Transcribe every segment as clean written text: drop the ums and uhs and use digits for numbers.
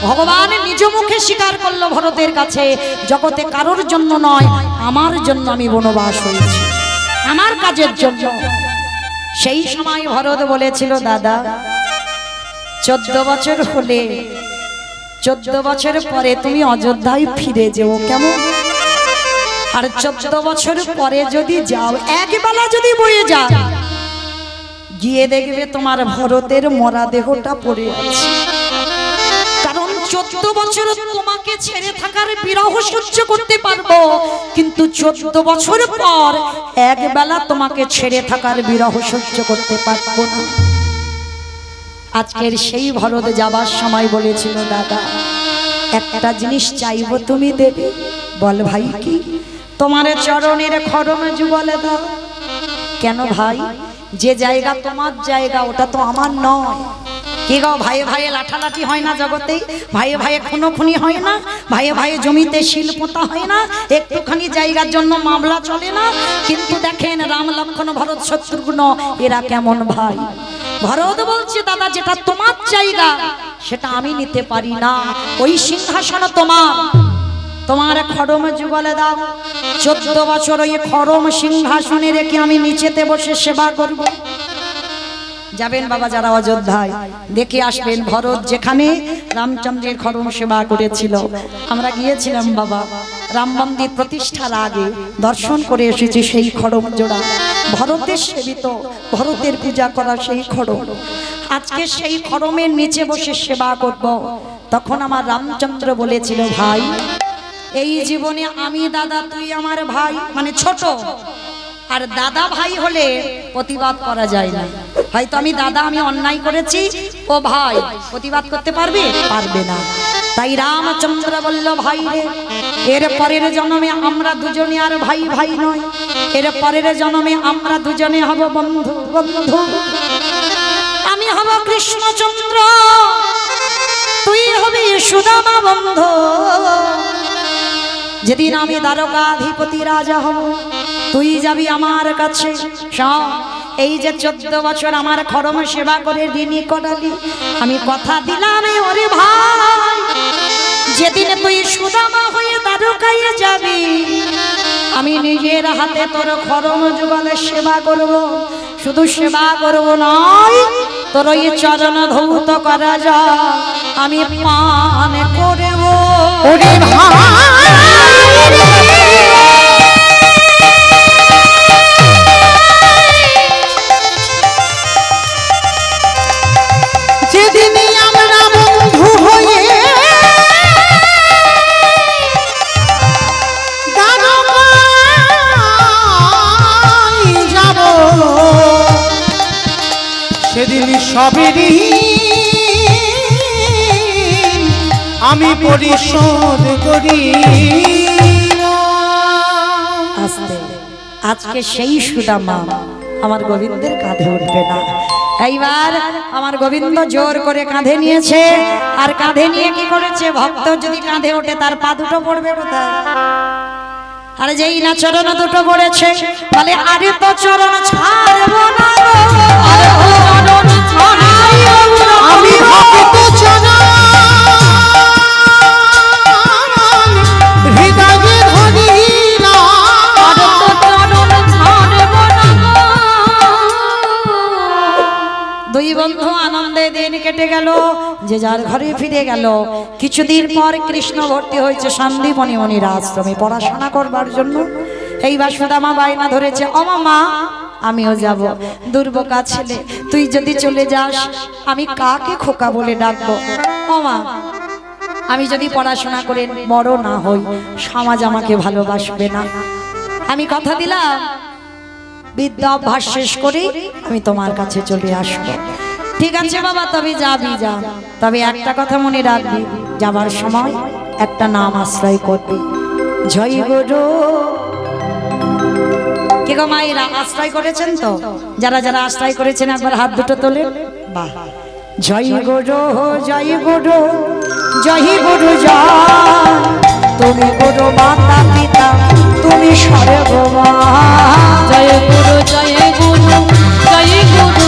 ভগবান নিজ মুখে স্বীকার করলো ভরতের কাছে, জগতে কারোর জন্য নয়, আমার জন্য আমি বনবাস হয়েছি, আমার কাজের জন্য। সেই সময় ভরত বলেছিল, দাদা 14 বছর হলে 14 বছর পরে তুমি অযোধ্যায় ফিরে যেও, কেমন? আর 14 বছর পরে যদি যাও, একবেলা যদি বয়ে যাও, গিয়ে দেখবে তোমার ভরতের মরা দেহটা পড়ে আছে। কারণ 14 বছর তোমাকে ছেড়ে থাকার বিরহ সহ্য করতে পারবো, কিন্তু 14 বছর পর একবেলা তোমাকে ছেড়ে থাকার বিরহ সহ্য করতে পারবো না। আজকের সেই ভরত যাবার সময় বলেছিল, দাদা একটা জিনিস চাইবো, তুমি দেবে? বল ভাই কি? তোমার চরণের খড়ম যুগল দাও। কেন ভাই? যে জায়গা তোমার জায়গা, ওটা তো আমার নয়। কি গো, ভাইয়ে ভাইয়ে লাঠালাঠি হয় না জগতে? ভাইয়ে ভাইয়ে খুনোখুনি হয় না? ভাইয়ে ভাইয়ে জমিতে শিল পোতা হয় না? একটুখানি জায়গার জন্য মামলা চলে না? কিন্তু দেখেন রাম লক্ষ্মণ ভরত শত্রুঘ্ন এরা কেমন ভাই। ভরত বলছে, দাদা যেটা তোমার জায়গা সেটা আমি নিতে পারি না, ওই সিংহাসন তোমার, তোমার খড়ম যুগলে দাও। 14 বছর ওই খড়ম সিংহাসনে রেখে আমি নিচেতে বসে সেবা করব। যাবেন বাবা যারা অযোধ্যায়, দেখে আসবেন ভরত যেখানে রামচন্দ্রের খড়ম সেবা করেছিল। আমরা গিয়েছিলাম বাবা, রাম মন্দির প্রতিষ্ঠার আগে দর্শন করে এসেছি সেই খড়ম জোড়া, ভরতের সেবিত, ভরতের পূজা করা সেই খড়ম। আজকে সেই খড়মের নিচে বসে সেবা করব। তখন আমার রামচন্দ্র বলেছিল, ভাই এই জীবনে আমি দাদা, তুই আমার ভাই, মানে ছোট, আর দাদা ভাই হলে প্রতিবাদ করা যায় না। হয়তো আমি দাদা, আমি অন্যায় করেছি, ও ভাই প্রতিবাদ করতে পারবে? পারবে না। তাই রামচন্দ্র বলল, ভাই রে, এর পরের জন্মে আমরা দুজনে আর ভাই ভাই নয়, এর পরের জন্মে আমরা দুজনে হব বন্ধু বন্ধু। আমি হব কৃষ্ণচন্দ্র, তুই হবি সুদামা বন্ধু। যেদিন আমি দ্বারকাধিপতি রাজা হব, তুই যাবি আমার কাছে। এই যে 14 বছর আমার খড়ম সেবা করে ঋণী করালি, আমি কথা দিলাম ওরে ভাই, যেদিন তুই সুদামা হয়ে দ্বারকায় যাবি, আমি নিজের হাতে তোর খড়ম যুগলে সেবা করব। শুধু সেবা করব নয়, তোর ওই চরণ ধৌত করা যা আমি পান করব। ওরে ভাই সেদিন সবেরই আমি পরিশোধ করি। আজকে সেই সুদামা আমার গোবিন্দের কাঁধে উঠবে না। এইবার আমার গোবিন্দ জোর করে কাঁধে নিয়েছে, আর কাঁধে নিয়ে কি করেছে, ভক্ত যদি কাঁধে ওঠে তার পা দুটো পড়বে কোথায়? আর যেই না চরণ দুটো পড়েছে, বলে আরে তো চরণ ছাড়বো না, আমি ভক্ত চরণ হৃদয়ে ধরিলাম, দুই বন্ধু আনন্দে দিন কেটে গেল, যে যার ঘরে ফিরে গেল। কিছুদিন পর কৃষ্ণ ভর্তি হয়েছে সন্দীপনী মনির আশ্রমে পড়াশোনা করবার জন্য। এইবার সুদামা বায়না ধরেছে, ও মা আমিও যাব। দুর্বোকা ছেলে, তুই যদি চলে যাস আমি কাকে খোকা বলে ডাকবো? ও মা, আমি যদি পড়াশোনা করে বড় না হই, সমাজ আমাকে ভালোবাসবে না। আমি কথা দিলাম বিদ্যা অভ্যাস শেষ করে আমি তোমার কাছে চলে আসবো। ঠিক আছে বাবা, তবে যাবি যা, তবে একটা কথা মনে রাখবি, যাবার সময় একটা নাম আশ্রয় করবি, জয় গুরু। কি গো মায়েরা আশ্রয় করেছেন তো? যারা যারা আশ্রয় করেছেন একবার হাত দুটো তোলেন। বাহ, জয় গুরু জয় গুরু জয় গুরু জয়, তুমি গুরু মাতা পিতা তুমি সর্বময়। জয় গুরু জয় গুরু জয় গুরু,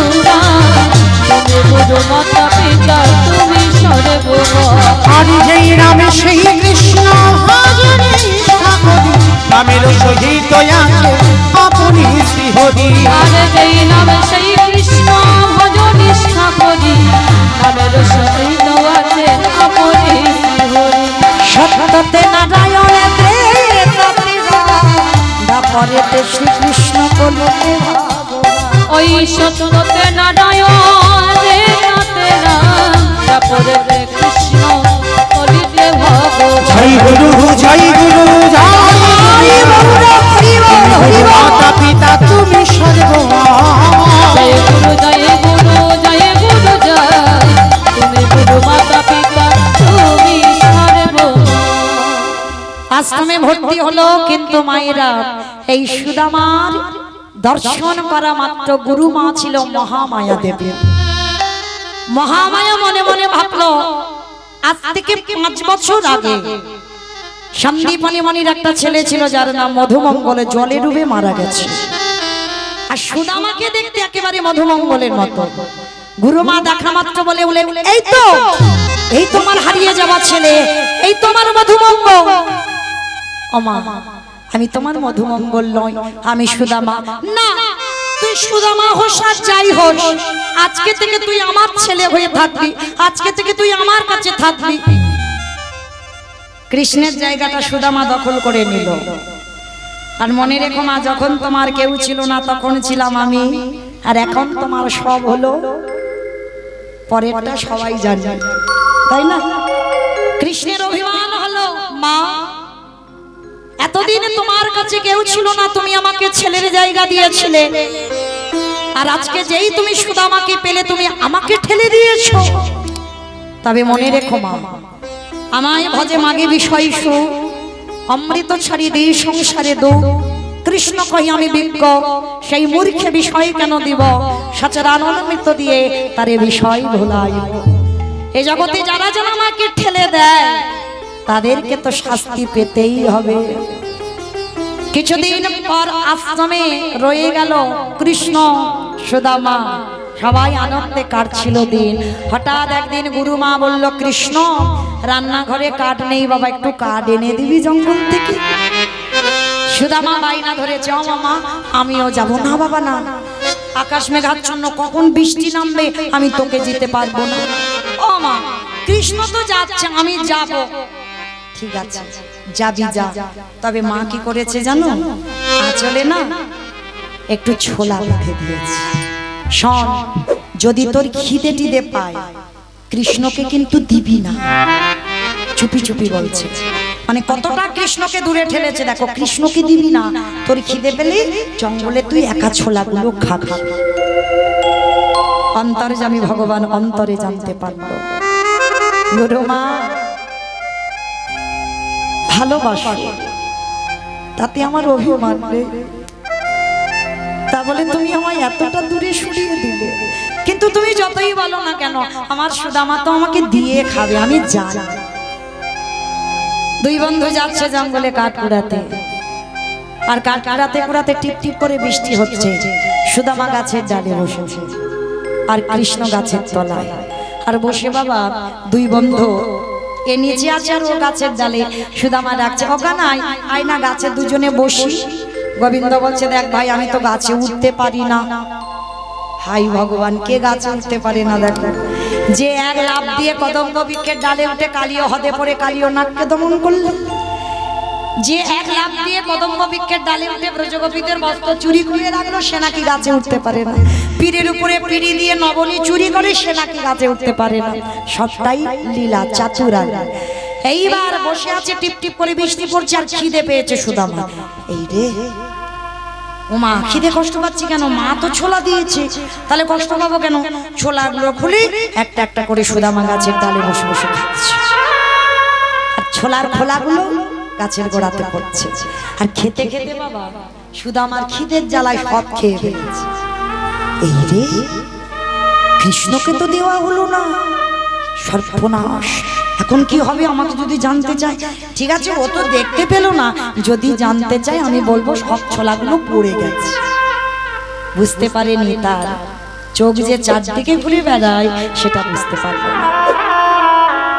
তুমি গুরু মাতা পিতা তুমি সর্বময়। আর যেই রামে সেই কৃষ্ণ ভজনে নিষ্ঠা করি নামের সহিত আছে আপনি শ্রীহরি আর যেই নাম সেই কৃষ্ণ ভজ নিষ্ঠা করি নামের সহিত আছে আপনি শ্রীহরি সত্যতে নারায়ণে ত্রেতাতে দাপরেতে শ্রীকৃষ্ণ বলতে ওই সত্যতে নারায়ণ রেখাতে রাম তারপরে কৃষ্ণ বলিতে ভগবান জয় গুরু জয় গুরু জয় মাতা পিতা তুমি সর্বমা জয় গুরু জয় গুরু জয় গুরু জয় তুমি গুরু মাতা পিতা তুমি সর্বমা। আশ্রমে ভর্তি হলো কিন্তু মায়েরা এই সুদামার দর্শন করা মাত্র গুরু মা ছিল মহামায়া দেবী। মহামায়া মনে মনে ভাবলো আজ থেকে 5 বছর আগে সন্দীপনী মনির একটা ছেলে ছিল যার নাম মধুমঙ্গলে জলে ডুবে মারা গেছে। আর সুদামাকে দেখতে একেবারে মধুমঙ্গলের মতো। গুরু মা দেখা মাত্র বলে বলেন এই তোমার হারিয়ে যাওয়া ছেলে, এই তোমার মধুমঙ্গল। ওমা আমি তোমার মধুমঙ্গল নই, আমি সুদামা। না তুই সুদামা হোস আর যাই হোস, আজকে থেকে তুই আমার ছেলে হয়ে থাকবি, আজকে থেকে তুই আমার কাছে থাকবি। কৃষ্ণের জায়গাটা সুদামা দখল করে নিল। আর মনে রেখো মা, যখন তোমার কেউ ছিল না তখন ছিলাম আমি, আর এখন তোমার সব হলো, পরেরটা সবাই জানে, তাই না? কৃষ্ণের অভিমান হলো, মা এতদিন তোমার কাছে কেউ ছিল না, তুমি আমাকে ছেলের জায়গা দিয়েছিলে, আর আজকে যেই তুমি সুদামাকে পেলে তুমি আমাকে ঠেলে দিয়েছো। তবে মনে রেখো মা, আমায় ভজে মাগে বিষয় সু, অমৃত ছাড়ি দিই সংসারে দো। কৃষ্ণ কই আমি বিজ্ঞ, সেই মূর্খে বিষয় কেন দিব, সচরানন্দিত দিয়ে তারে বিষয় ভুলাইব। এই জগতে যারা যেন আমাকে ঠেলে দেয় তাদেরকে তো শাস্তি পেতেই হবে। কিছুদিন পর আশ্রমে রয়ে গেল কৃষ্ণ সুদামা, সবাই আনন্দে কাটছিল দিন। হঠাৎ একদিন গুরু মা বলল, কৃষ্ণ রান্নাঘরে কাঠ নেই বাবা, একটু কাঠ এনে দিবি জঙ্গল থেকে। সুদামা বাইনা ধরেছে, ও মামা আমিও যাব। না বাবা না, আকাশ মেঘাচ্ছন্ন, কখন বৃষ্টি নামবে আমি তোকে যেতে পারবো না। ও মা, কৃষ্ণ তো যাচ্ছে, আমি যাব। ঠিক আছে যাবি যা। তবে মা কি করেছে জানো, আঁচলে না একটু ছোলা বেঁধে দিয়েছে। শোন, যদি তোর খিদে টিদে পায় কৃষ্ণকে কিন্তু দিবি না। চুপি চুপি বলছে, মানে কতটা কৃষ্ণকে দূরে ঠেলেছে দেখো। কৃষ্ণকে দিবি না, তোর খিদে পেলে জঙ্গলে তুই একা ছোলাগুলো খাবি। অন্তর্যামী ভগবান অন্তরে জানতে পারলো, গুরু মা ভালোবাসো, তাতে আমার অভিমান নেই। তা বলে তুমি আমায় এতটা দূরে সরিয়ে দিলে। কিন্তু তুমি যতই বলো না কেন, আমার সুদামা তো আমাকে দিয়ে খাবে, আমি জানি। দুই বন্ধু যাচ্ছে জঙ্গলে কাঠ কুড়াতে, আর কাঠ কুড়াতে কুড়াতে টিপ টিপ করে বৃষ্টি হচ্ছে। সুদামা গাছের ডালে বসেছে আর কৃষ্ণ গাছের তলায়। আর বসে বাবা দুই বন্ধু, এ নিচে আছে আর ও গাছের ডালে। সুদামা ডাকছে, ওগা নাই আয়না গাছে দুজনে বসি। গোবিন্দ বলছে, দেখ ভাই আমি তো গাছে উঠতে পারি না। হাই ভগবান, কে গাছে উঠতে পারে না? দেখো, যে এক লাফ দিয়ে কদম্ব বৃক্ষের ডালে উঠে কালীয় হদে পড়ে কালীয় নাককে দমন করলো, যে এক লাফ দিয়ে কদম্ব বৃক্ষের ডালে উঠে ব্রজগোপীদের বস্ত্র চুরি করে রাখলো, সে নাকি গাছে উঠতে পারে না। পীরের উপরে পিড়ি দিয়ে নবনী চুরি করে, সে নাকি গাছে উঠতে পারে না। সবটাই লীলা চাতুরাল। এইবার বসে আছে, টিপ টিপ করে বৃষ্টি পড়ছে, আর খিদে পেয়েছে সুদামা। এই রে ওমা, খিদে কষ্ট পাচ্ছি কেন? মা তো ছোলা দিয়েছে, তাহলে কষ্ট পাবো কেন? ছোলাগুলো খুলে একটা একটা করে সুদামা গাছের ডালে বসে বসে খাচ্ছে। আর ছোলার খোলাগুলো গাছের গোড়াতে পড়ছে। আর খেতে খেতে বাবা সুদামার খিদের জ্বালায় সব খেয়ে ফেলেছে। এই রে, কৃষ্ণকে তো দেওয়া হলো না, সর্বনাশ। এখন কি হবে? আমাকে যদি জানতে চায়, ঠিক আছে ও তো দেখতে পেল না, যদি জানতে চায় আমি বলবো সব ছোলাগুলো পড়ে গেছে। বুঝতে পারেনি, তার চোখ যে চারদিকে ঘুরে বেড়ায় সেটা বুঝতে পারবে না।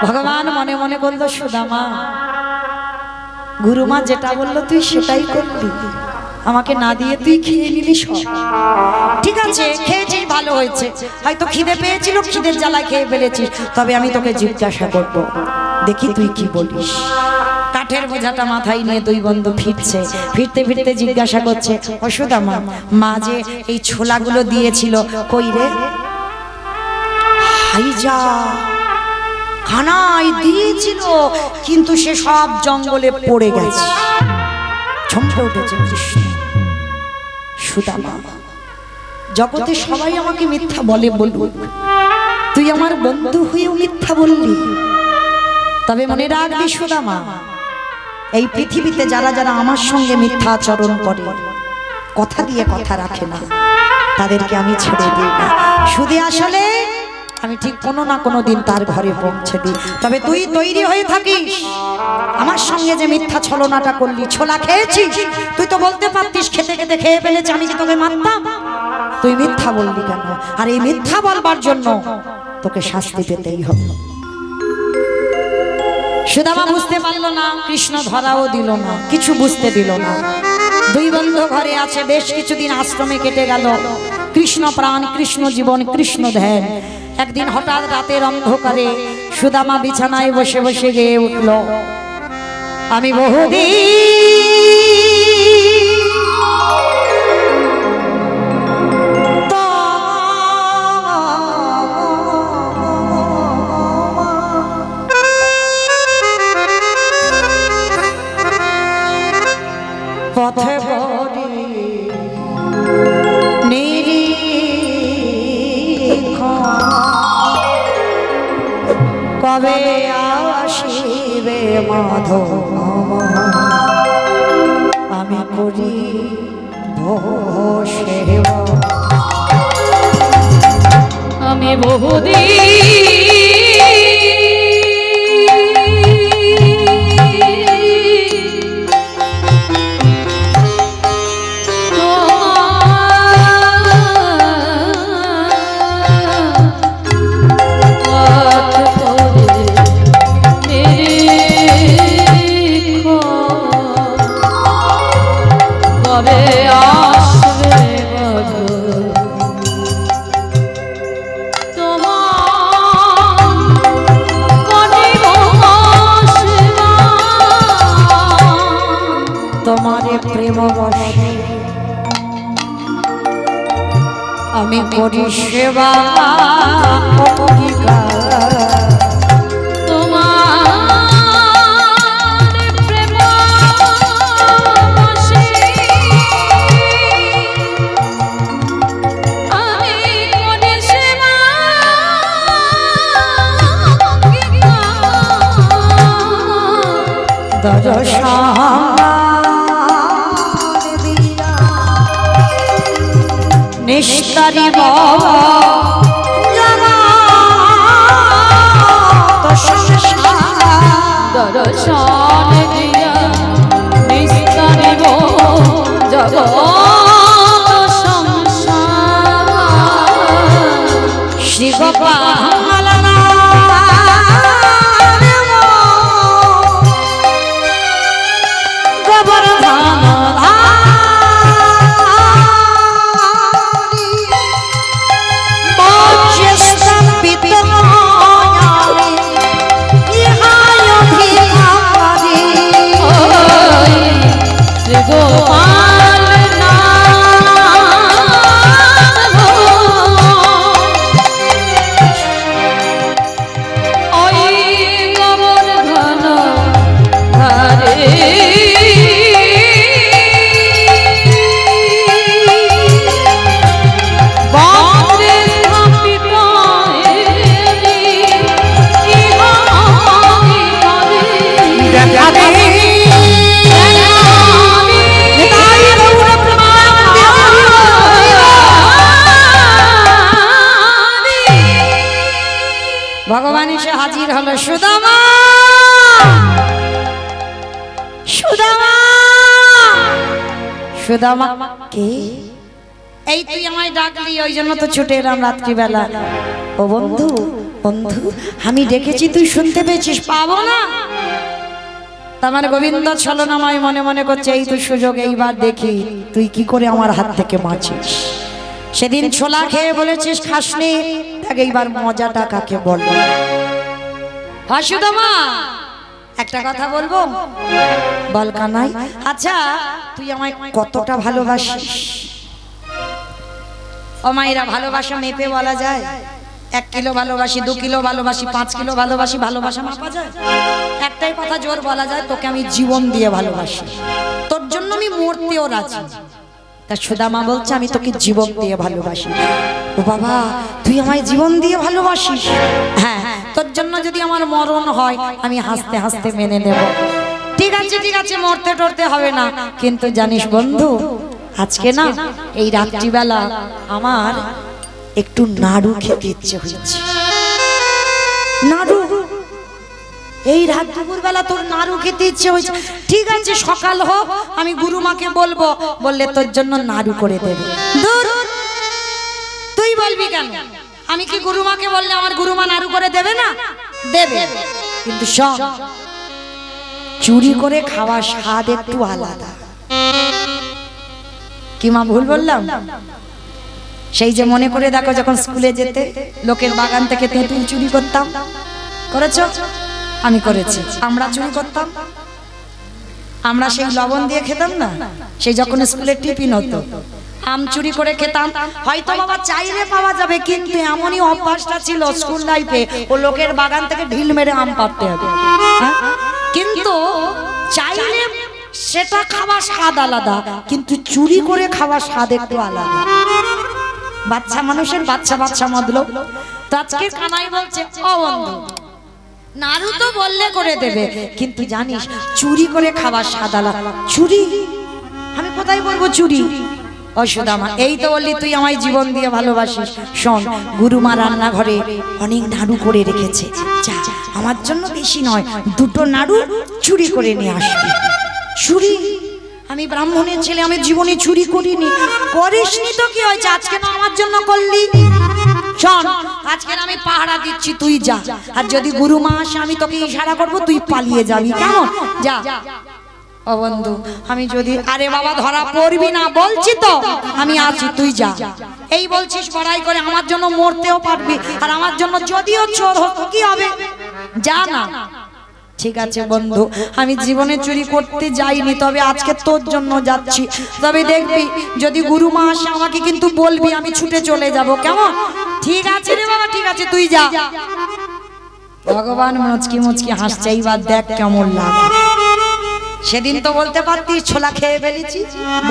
ভগবান মনে মনে বলল, সুদামা, গুরুমা যেটা বললো তুই সেটাই করলি, আমাকে না দিয়ে তুই খেয়ে নিলি সব। ঠিক আছে, খেয়েছিস, ভালো হয়েছে, হয়তো খিদে পেয়েছিল, খিদের জ্বালায় খেয়ে ফেলেছিস। তবে আমি তোকে জিজ্ঞাসা করব, দেখি তুই কি বলিস। কাঠের বোঝাটা মাথায় নিয়ে দুই বন্ধু ফিরছে, ফিরতে ফিরতে জিজ্ঞাসা করছে, ও সুদামা, মা যে এই ছোলাগুলো দিয়েছিল কই রে? হাইজা, খানায় দিয়েছিল, কিন্তু সে সব জঙ্গলে পড়ে গেছে। চমকে উঠেছে কৃষ্ণ। সুদামা, জগতে সবাই আমাকে মিথ্যা বলে, বলুক, তুই আমার বন্ধু হয়েও মিথ্যা বললি। তবে মনে রাখবি সুদামা, এই পৃথিবীতে যারা যারা আমার সঙ্গে মিথ্যা আচরণ করে, কথা দিয়ে কথা রাখে না, তাদেরকে আমি ছেড়ে দিই না। শুধু আসলে আমি ঠিক কোনো না কোনো দিন তার ঘরে পৌঁছে দিই। তবে তুই তৈরি হয়ে থাকিস, আমার সঙ্গে যে মিথ্যা ছলনাটা করলি, ছোলা খেয়েছিস, তুই তো বলতে পারতিস খেতে খেতে খেয়ে ফেলেছি, আমি কি তোকে মানতাম? তুই মিথ্যা বললি কেন? আর এই মিথ্যা বলবার জন্য তোকে শাস্তি পেতেই হবে। সুদামা বুঝতে পারলো না, কৃষ্ণ ধরাও দিল না, কিছু বুঝতে দিল না। দুই বন্ধু ঘরে আছে, বেশ কিছুদিন আশ্রমে কেটে গেল। কৃষ্ণ প্রাণ, কৃষ্ণ জীবন, কৃষ্ণ ধ্যান। একদিন হঠাৎ রাতের অন্ধকারে সুদামা বিছানায় বসে বসে গেয়ে উঠল, আমি বহুদিন পথে পড়ি নিরীক্ষণ, কবে আসিবে মাধব, আমি করি সেবা। আমি বহুদিন তোমারে প্রেম বশে আমি করি সেবা। নিস্তারি দর্শন দিয়া নিস্তারিব জগৎ সংসার। শ্রী গোপাল ভগবান এসে হাজির হলো। সুদামা, সুদামা, সুদামা কে? এই তুই আমায় ডাকলি, ওই জন্য তো ছুটে এলাম রাত্রিবেলা। ও বন্ধু বন্ধু আমি ডেকেছি তুই শুনতে পেয়েছিস? পাবো না। আমার গোবিন্দ ছলনাময় মনে মনে করছে এই তো সুযোগ, এইবার দেখি তুই কি করে আমার হাত থেকে বাঁচিস। সেদিন ছোলা খেয়ে বলেছিস খাসনি, দেখ এইবার মজাটা কাকে বলবো। হাসুদামা একটা কথা বলবো? বল কানাই। আচ্ছা তুই আমায় কতটা ভালোবাসিস? ও মায়েরা, ভালোবাসা মেপে বলা যায়? 1 কিলো ভালোবাসি, 2 কিলো ভালোবাসি, 5 কিলো ভালোবাসি, ভালোবাসা মাপা যায়? একটাই কথা জোর বলা যায়, তোকে আমি জীবন দিয়ে ভালোবাসি, তোর জন্য আমি মরতেও রাজি। তা সুদামা বলছে আমি তোকে জীবন দিয়ে ভালোবাসি। ও বাবা, তুই আমায় জীবন দিয়ে ভালোবাসিস? হ্যাঁ, তোর জন্য যদি আমার মরণ হয় আমি হাসতে হাসতে মেনে নেব। ঠিক আছে ঠিক আছে, মরতে টরতে হবে না। কিন্তু জানিস বন্ধু, আজকে না এই রাত্রিবেলা আমার একটু নাড়ু খেতে ইচ্ছে হচ্ছে। নাড়ু? এই রাত দুপুর বেলা তোর নাড়ু খেতে ইচ্ছে হয়েছে? ঠিক আছে, সকাল হোক, আমি গুরুমাকে বলবো, বললে তোর জন্য নাড়ু করে দেবে। দূর, তুই বলবি কেন? আমি কি গুরুমাকে বললে আমার গুরুমা নাড়ু করে দেবে না? দেবে, কিন্তু শোন, চুরি করে খাওয়া স্বাদ একটু আলাদা। কি মা ভুল বললাম? সেই যে মনে করে দেখো, যখন স্কুলে যেতে লোকের বাগান থেকে তেঁতুল চুরি করতাম, করেছো? আমি করেছি। আমরা চুরি করতাম, আমরা সেই লবণ দিয়ে খেতাম না, সেই যখন স্কুলে টিফিন হতো আম চুরি করে খেতাম। হয়তো বাবা চাইলে পাওয়া যাবে, কিন্তু এমনই অভ্যাসটা ছিল স্কুল লাইফে, ও লোকের বাগান থেকে ঢিল মেরে আম পাড়তে হবে। কিন্তু চাইলে সেটা খাওয়া স্বাদ আলাদা, কিন্তু চুরি করে খাওয়া স্বাদ একটু আলাদা। বাচ্চা মানুষের বাচ্চা বাচ্চা মতলব। তো আজকে কানাই বলছে, ও বন্ধু, নাড়ু তো বললে করে দেবে, কিন্তু জানিস চুরি করে খাবার স্বাদ আলাদা। চুরি? আমি কোথায় বলবো চুরি? ও সুদামা, এই তো বললি তুই আমায় জীবন দিয়ে ভালোবাসিস। শোন, গুরুমা রান্নাঘরে অনেক নাড়ু করে রেখেছে, যা আমার জন্য বেশি নয়, 2টো নাড়ু চুরি করে নিয়ে আসবি। চুরি? আমি ব্রাহ্মণের ছেলে, আমি জীবনে চুরি করিনি। করিসনি তো কি হয়েছে, আজকে না আমার জন্য করলি। শোন, আজকে আমি পাহারা দিচ্ছি, তুই যা। আর যদি গুরুমা আসে আমি তোকে ইশারা করবো, তুই পালিয়ে যাবি, কেমন? যা। ও বন্ধু, আমি যদি, আরে বাবা ধরা পড়বি না বলছি তো, আমি আছি, তুই যা। এই বলছিস বড়াই করে, আমার জন্য মরতেও পারবি, আর আমার জন্য যদিও চোর হতো কি হবে? যা না। ঠিক আছে বন্ধু, আমি জীবনে চুরি করতে যাইনি, তবে আজকে তোর জন্য যাচ্ছি। তবে দেখবি যদি গুরুমা আসে আমাকে কিন্তু বলবি, আমি ছুটে চলে যাব, কেমন? ঠিক আছে রে বাবা, ঠিক আছে, তুই যা। ভগবান মুচকি মুচকি হাসছে, এইবার দেখ কেমন লাগে। সেদিন তো বলতে পারতিস ছোলা খেয়ে ফেলেছি,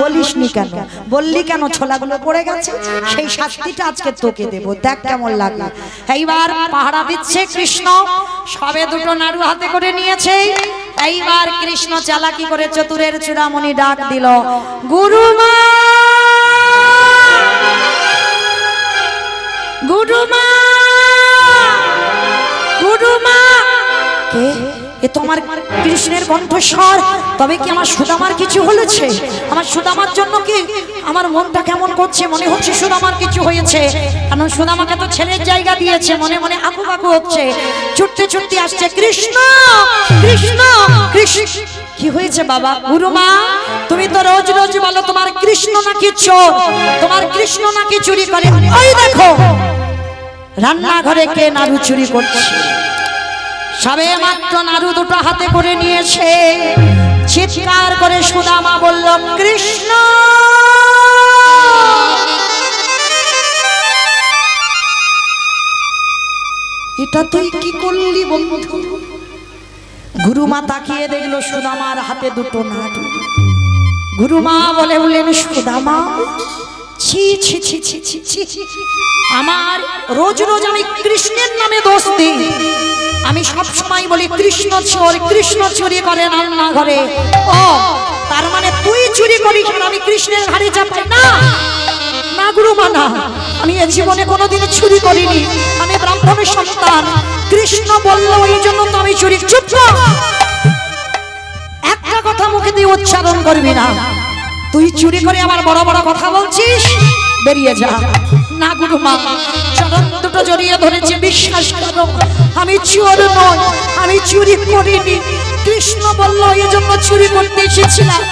বলিসনি কেন? বললি কেন? ছোলাগুলো পড়ে গেছে, সেই শাস্তিটা আজকে তোকে দেব, দেখ কেমন লাগে। এইবার পাহারা দিচ্ছে কৃষ্ণ, সবে 2টো নাড়ু হাতে করে নিয়েছে। এইবার কৃষ্ণ চালাকি করে চতুরের চূড়ামণি ডাক দিল, গুরুমা, গুরুমা, গুরুমা। কে? এ তো আমার কৃষ্ণের কণ্ঠস্বর। তবে কি আমার সুদামার কিছু হয়েছে? আমার সুদামার জন্য কি আমার মনটা কেমন করছে? মনে হচ্ছে সুদামার কিছু হয়েছে, কারণ সুদামাকে তো ছেলের জায়গা দিয়েছে। মনে মনে আকু বাকু হচ্ছে, ছুটতে ছুটতে আসছে, কৃষ্ণ, কৃষ্ণ, কৃষ্ণ। কি হয়েছে বাবা? গুরুমা, তুমি তো রোজ রোজ বলো তোমার কৃষ্ণ নাকি চোর, তোমার কৃষ্ণ নাকি চুরি করে। ওই দেখো রান্নাঘরে কে নাড়ু চুরি করছে। সবে মাত্র নাড়ু 2টো হাতে করে নিয়েছে, চিৎকার করে সুদামা বলল, কৃষ্ণ, এটা তুই কি করলি বন্ধু? গুরুমা তাকিয়ে দেখলো সুদামার হাতে 2টো নাড়ু। গুরুমা বলে বললেন, সুদামা, ছি ছি ছি ছি ছি ছি, আমার রোজ রোজ আমি কৃষ্ণের নামে দোষ দিই। আমি সব সময় বলি কৃষ্ণ চোর, কৃষ্ণ চুরি করে রান্নাঘরে। ও তার মানে তুই চুরি করিস আর আমি কৃষ্ণের ঘাড়ে চাপাই? না না গুরুমা, না, আমি এ জীবনে কোনোদিন চুরি করিনি, আমি ব্রাহ্মণের সন্তান। কৃষ্ণ বলল এই জন্য তো আমি চুরি। চুপ কর, একটা কথা মুখে দিয়ে উচ্চারণ করবি না। তুই চুরি করে আমার বড় বড় কথা বলছিস, বেরিয়ে যা। না গুরুমা, চরণ দুটো জড়িয়ে ধরেছি, বিশ্বাস করো আমি চোর নই, আমি চুরি করিনি। কৃষ্ণ বলল এই জন্য চুরি করতে এসেছিলাম,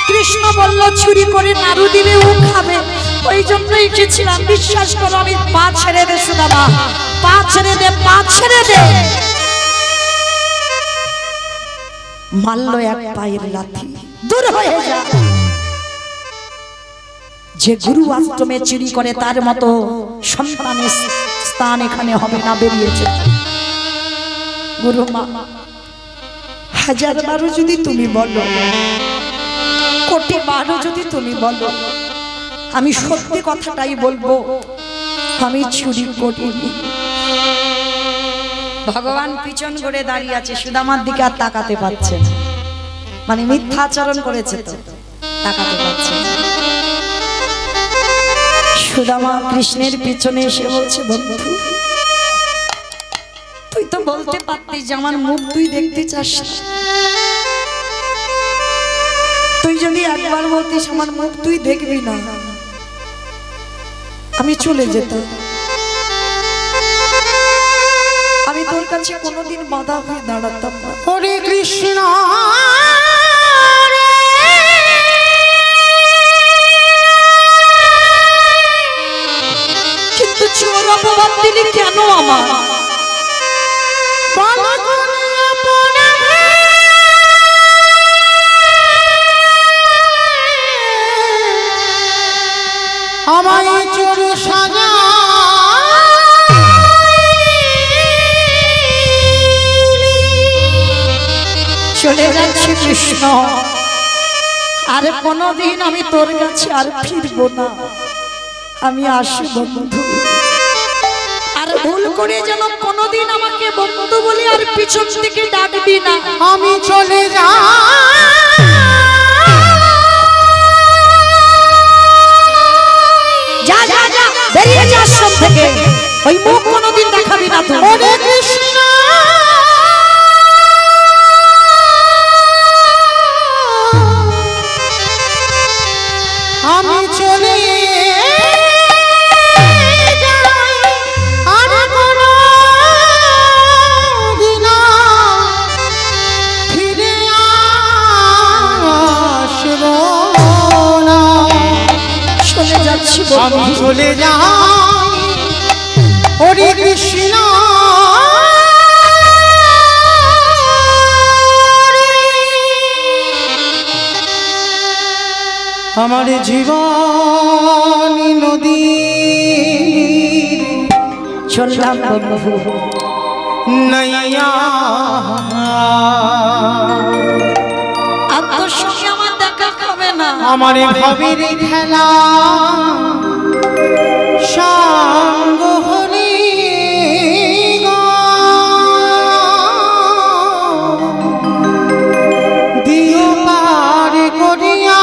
কৃষ্ণ বলল চুরি করে নাড়ু দিলে ও খাবে, ওই জন্য এসেছিলাম। বিশ্বাস করো আমি পা ছেড়ে দে সুদামা, পা ছেড়ে দে, পা ছেড়ে দে। মারল এক পায়ের লাথি, দূর হয়ে যা। যে গুরু আশ্রমে চুরি করে তার মতো সন্তানের স্থান এখানে হবে না, বেরিয়েছে। গুরু মা হাজার বারো যদি তুমি বলো, কোটি বারো যদি তুমি বলো, আমি সত্যি কথাটাই বলবো, আমি চুরি করিনি। ভগবান পিছন করে দাঁড়িয়ে আছে, সুদামার দিকে আর তাকাতে পারছে না, মানে মিথ্যাচরণ করেছে তো তাকাতে পারছে না। সুদামা কৃষ্ণের পিছনে এসে বলছে, বন্ধু তুই তো বলতে পারতিস যে আমার মুখ তুই দেখতে চাস, তুই যদি একবার বলতিস আমার মুখ তুই দেখবি না, আমি চলে যেতাম, আমি তোর কাছে কোনোদিন বাধা হয়ে দাঁড়াতাম না। হরে কৃষ্ণ কিন্তু চোর অপবাদ দিলি কেন আমার? আমায় চোর সাজা চলে যাচ্ছে কৃষ্ণ, আর কোনোদিন আমি তোর কাছে আর ফিরবো না, আমি আসি বন্ধু। আর ভুল করে যেন কোনোদিন আমাকে বন্ধু বলি আর পিছন থেকে ডাকবি না। আমি চলে যা যা যা যা, বেরিয়ে যা আশ্রম থেকে, ওই মুখ কোনোদিন দেখাবি না তুই। হরে কৃষ্ণ আমি চলে যাই, আর কোনো দিন ফিরে আসব না। চলে যাচ্ছি আমি বন্ধু। চলে যাই, হরে কৃষ্ণ আমার জীবন নদী চললাম বন্ধু। নৈয়া আর তোর সঙ্গে আমার দেখা হবে না। আমার ভাবির খেলা সঙ্গ হলি গো, দিও পার করিয়া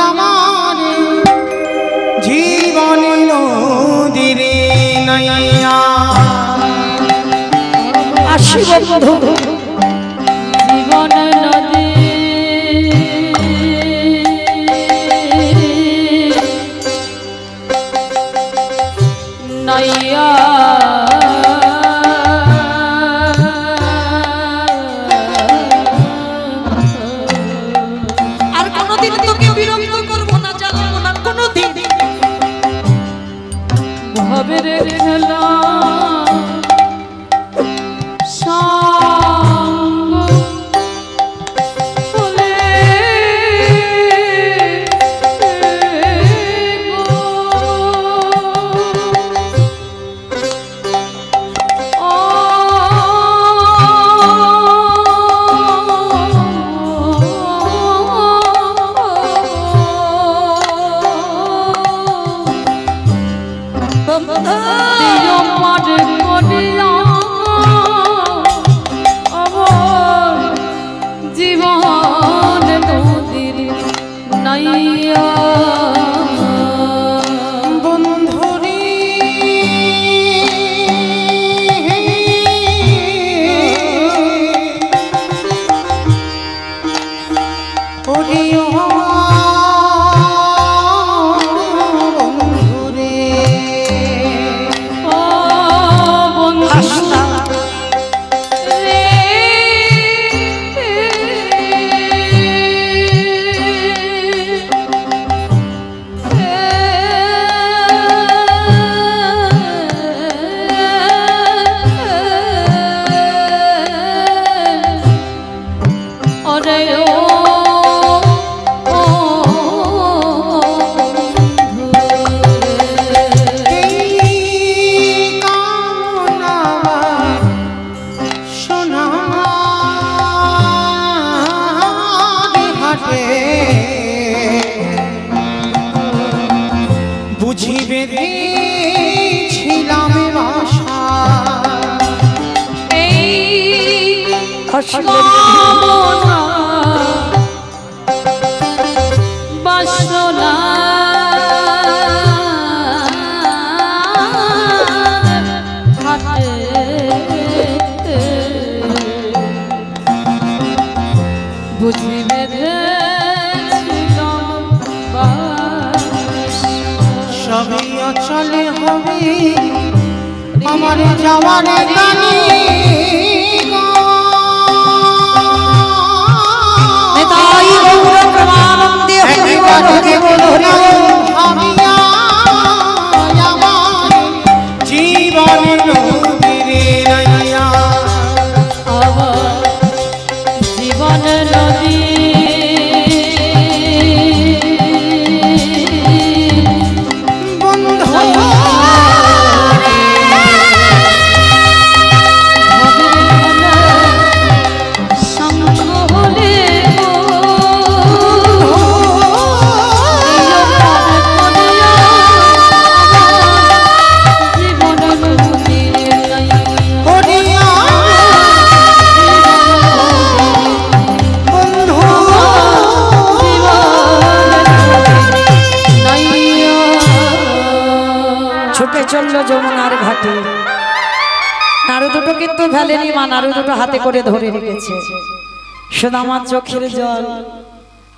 আমার জীবন নদীর নৈয়া। আসি বন্ধু। জীবন নদী নৈয়া আর কোনোদিন তোকে বিরক্ত করবো না, জানবো না কোনোদিন। ভবের খেলা সঙ্গ হলে গো। হাসলেন বাসনা বুঝি বেঁধেছিলাম সবই অচলে হবে আমার যাওয়ার গানে তাই গৌর প্রেমানন্দে হরি বল হরি বল হরি বল জীবন নদীরে নাইয়া আমার জীবন নদী বন্ধু ছুটে চললো যমুনার ঘাটে। নাড়ু দুটো কিন্তু ফেলেনি মা, নাড়ু দুটো হাতে করে ধরে রেখেছে। শুধু আমার চোখের জল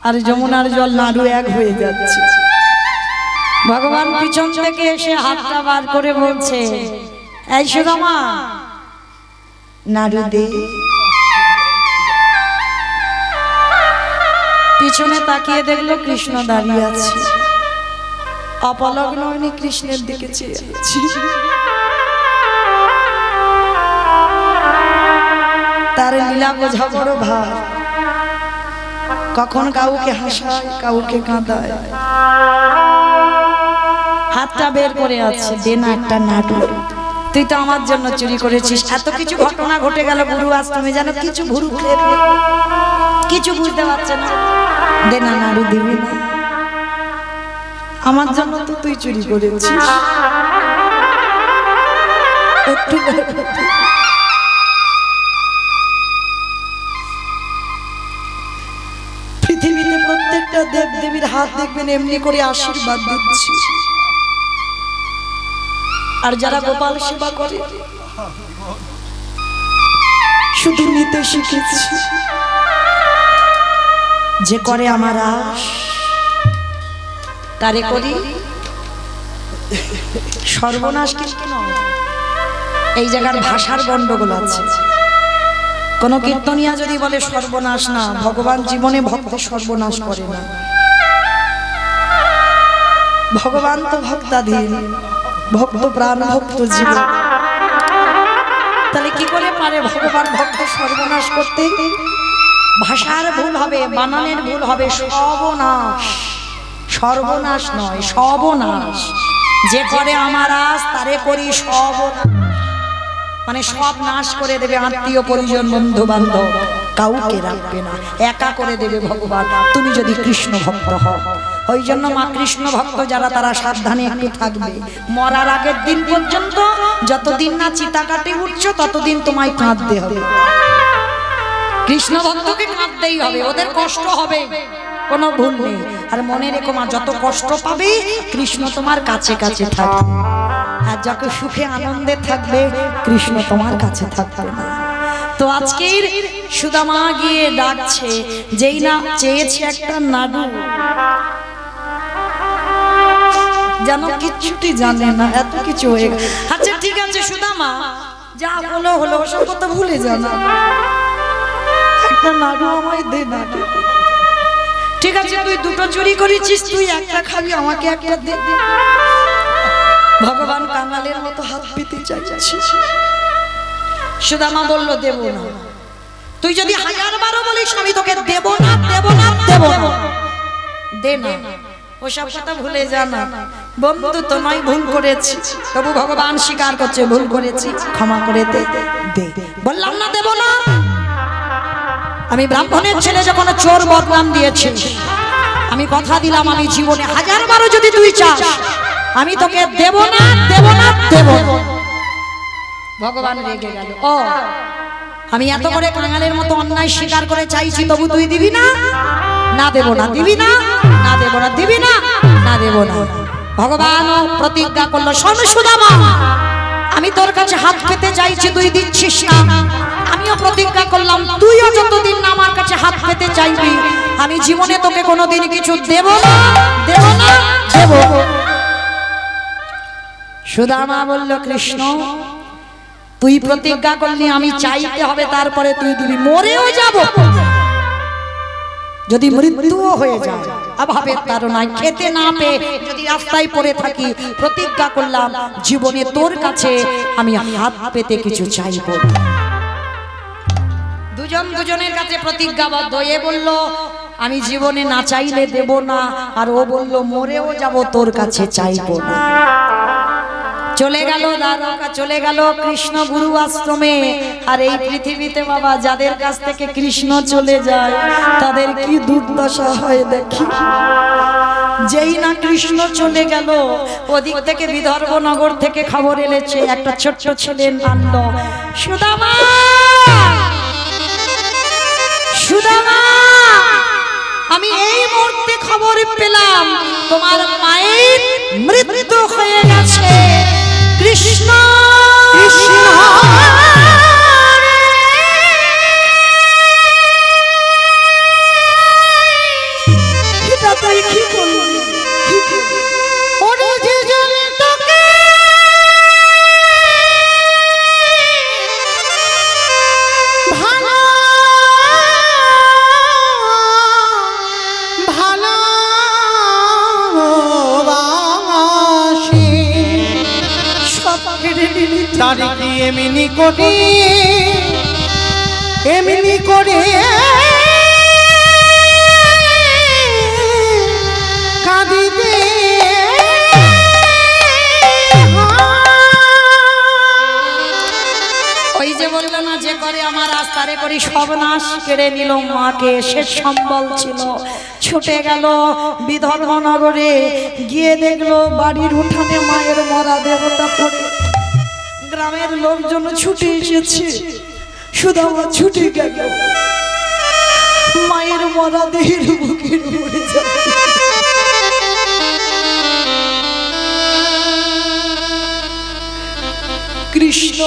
আর যমুনার জল নাড়ু এক হয়ে যাচ্ছে। ভগবান পিছন থেকে এসে হাতটা বার করে বলছে, এই সুদামা নাড়ু দে। পিছনে তাকিয়ে দেখলো কৃষ্ণ দাঁড়িয়ে আছে। অপলক নয়নি কৃষ্ণের দিকে চেয়ে আছে। তার লীলা বোঝা বড় ভার। কখন কাউকে হাসায়, কাউকে কাঁদায়। হাতটা বের করে আছে, দে না একটা নাড়ু। তুই তো আমার জন্য চুরি করেছিস। এত কিছু ঘটনা ঘটে গেল, গুরু আজ তুমি জানো কিছু ভুরু খেয়ে কিছু বুঝতে পারছে না। দে না নাড়ু, দিবি না? আমার জন্য তো তুই চুরি করেছিস। পৃথিবীতে প্রত্যেকটা দেব দেবীর হাত দেখবেন এমনি করে আশীর্বাদ দিচ্ছি। আর যারা গোপাল সেবা করে শুধু নিতে শিখেছি। যে করে আমার আশ তারে করি সর্বনাশ। কিন্তু নয়, এই জায়গার ভাষার গন্ডগোল আছে। কোন কীর্তনিয়া যদি বলে সর্বনাশ, না, ভগবান জীবনে ভক্তের সর্বনাশ করে না। ভগবান তো ভক্তাধীন, ভক্ত প্রাণ, ভক্ত জীবন। তাহলে কি করে পারে ভগবান ভক্তের সর্বনাশ করতে? ভাষার ভুল হবে, বানানের ভুল হবে। সর্বনাশ, সর্বনাশ নয়, সর্বনাশ। যে করে আমার আজ তারে করি সর্বনাশ, মানে সব নাশ করে দেবে। আত্মীয় পরিজন বন্ধু বান্ধব কাউকে রাখবে না, একা করে দেবে ভগবান তুমি যদি কৃষ্ণ ভক্ত হও। ওই জন্য মা কৃষ্ণ ভক্ত যারা তারা সাবধানে একটু থাকবে। মরার আগের দিন পর্যন্ত যতদিন না চিতা কাটে উঠছো ততদিন তোমায় কাঁদতে হবে। কৃষ্ণ ভক্তকে কাঁদতেই হবে, ওদের কষ্ট হবে, কোনো ভুল নেই। আর মনে রেখো মা, যত কষ্ট পাবে কৃষ্ণ তোমার কাছে কাছে থাকবে, আর যত সুখে আনন্দে থাকবে কৃষ্ণ তোমার কাছে থাকবে না। তো আজকের সুদামা গিয়ে ডাকছে, যেই না চেয়েছে একটা নাড়ু, যেন কিচ্ছুটি জানে না, এত কিছু হয়ে গেল। আচ্ছা ঠিক আছে সুদামা, যা হলো হলো, ওসব কথা ভুলে জানা, একটা নাড়ু আমায় দে না। ঠিক আছে, তুই দুটো চুরি করেছিস, তুই একটা খাবি, আমাকে একটা দে। ভগবান কাঙালের মতো হাত পেতে চাইছে। সুদামা বলল দেব না। তুই যদি 1000 বার বলিস আমি তোকে দেব না, দেব না, দেব না, দে না। ওসব কথা ভুলে জানা, বন্ধু তো নয়, ভুল করেছি। তবু ভগবান স্বীকার করছে ভুল করেছি, ক্ষমা করে দে। দে, বললাম না দেব না। আমি ব্রাহ্মণের ছেলে যখন চোর বদনাম দিয়েছি, আমি কথা দিলাম আমি জীবনে 1000 বার যদি তুই চাস আমি তোকে দেব না, দেব না, দেব না। ভগবান রেগে গেল। ও আমি এত করে কাঙালের মতো অন্যায় স্বীকার করে চাইছি, তবু তুই দিবি না? না দেব না, দিবি না? না দেব না, দিবি না? না দেব না। ভগবান প্রতিজ্ঞা করলো, শোন সুদামা, আমি তোর কাছে হাত পেতে চাইছি, তুই দিচ্ছিস না। আমিও প্রতিজ্ঞা করলাম, তুইও যতদিন না আমার কাছে হাত পেতে চাইবি, আমি জীবনে তোকে কোনোদিন কিছু দেব না, দেব না, দেব। সুদামা বলল, কৃষ্ণ তুই প্রতিজ্ঞা করলি আমি চাইতে হবে, তারপরে তুই দিবি। মরেও যাব, যদি মৃত্যুও হয়ে যায়, অভাবের তাড়নায় খেতে না পেয়ে যদি রাস্তায় পড়ে থাকি, প্রতিজ্ঞা করলাম জীবনে তোর কাছে আমি হাত পেতে কিছু চাইব। দুজন দুজনের কাছে প্রতিজ্ঞাবদ্ধ। এ বলল আমি জীবনে না চাইলে দেব না, আর ও বলল মরেও যাব, তোর কাছে চাইব না। চলে গেল দ্বারকা, চলে গেল কৃষ্ণ গুরু আশ্রমে। আর এই পৃথিবীতে বাবা যাদের কাছ থেকে কৃষ্ণ চলে যায় তাদের কি দুর্দশা হয় দেখি। যেই না কৃষ্ণ চলে গেল, ওদিক থেকে বিদর্ভ নগর থেকে খবর এলেছে একটা ছোট্ট ছেলে আনলো, সুদামা, সুদামা, আমি এই মুহূর্তে খবর পেলাম তোমার মায়ের মৃত্যু হয়ে গেছে। কৃষ্ণ কৃষ্ণ এটা তুই কি করলি? ওরে যে জানে তোকে ভালো ভালোবাসি, তার কি এমনি করে, এমনি করে কাঁদিতে ওই যে বলল না, যে করে আমার আস্তারে করি সর্বনাশ কেড়ে নিল মাকে, শেষ সম্বল ছিল। ছুটে গেল বিদর্ভ নগরে, গিয়ে দেখলো বাড়ির উঠানে মায়ের মরা দেহটা পড়ে। গ্রামের লোকজন ছুটে এসেছে, সুদামা ছুটে গেল মায়ের মরা দেহের বুকের উপরে যাবে। কৃষ্ণ